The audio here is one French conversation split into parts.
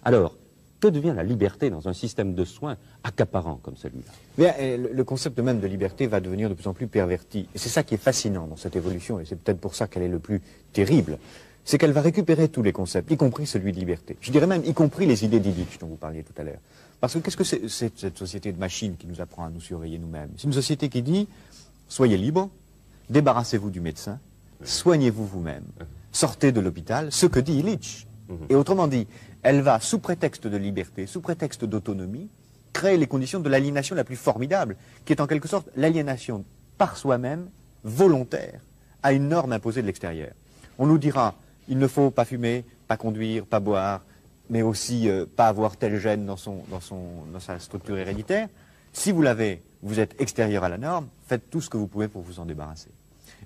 Alors, que devient la liberté dans un système de soins accaparant comme celui-là? Le concept même de liberté va devenir de plus en plus perverti. Et c'est ça qui est fascinant dans cette évolution, et c'est peut-être pour ça qu'elle est le plus terrible. C'est qu'elle va récupérer tous les concepts, y compris celui de liberté. Je dirais même y compris les idées d'Illich dont vous parliez tout à l'heure. Parce que qu'est-ce que c'est cette société de machines qui nous apprend à nous surveiller nous-mêmes? C'est une société qui dit, soyez libre, débarrassez-vous du médecin, soignez-vous vous-même, sortez de l'hôpital, ce que dit Illich. Et autrement dit, elle va, sous prétexte de liberté, sous prétexte d'autonomie, créer les conditions de l'aliénation la plus formidable, qui est en quelque sorte l'aliénation par soi-même, volontaire, à une norme imposée de l'extérieur. On nous dira, il ne faut pas fumer, pas conduire, pas boire, mais aussi pas avoir tel gène dans sa structure héréditaire. Si vous l'avez, vous êtes extérieur à la norme, faites tout ce que vous pouvez pour vous en débarrasser.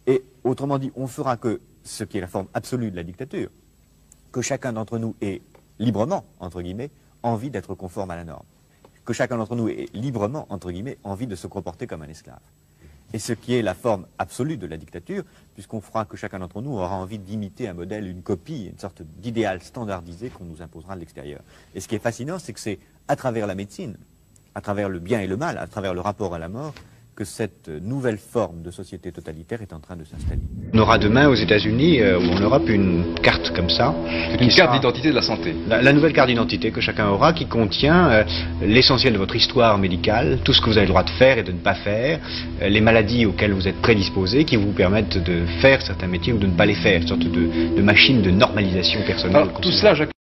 Et autrement dit, on fera que ce qui est la forme absolue de la dictature, que chacun d'entre nous ait librement, entre guillemets, envie d'être conforme à la norme. Que chacun d'entre nous ait librement, entre guillemets, envie de se comporter comme un esclave. Et ce qui est la forme absolue de la dictature, puisqu'on fera que chacun d'entre nous aura envie d'imiter un modèle, une copie, une sorte d'idéal standardisé qu'on nous imposera de l'extérieur. Et ce qui est fascinant, c'est que c'est à travers la médecine, à travers le bien et le mal, à travers le rapport à la mort, que cette nouvelle forme de société totalitaire est en train de s'installer. On aura demain aux États-Unis ou en Europe une carte comme ça. Une carte d'identité de la santé. La nouvelle carte d'identité que chacun aura, qui contient l'essentiel de votre histoire médicale, tout ce que vous avez le droit de faire et de ne pas faire, les maladies auxquelles vous êtes prédisposé, qui vous permettent de faire certains métiers ou de ne pas les faire, une sorte de machine de normalisation personnelle. Alors, tout cela, Jacques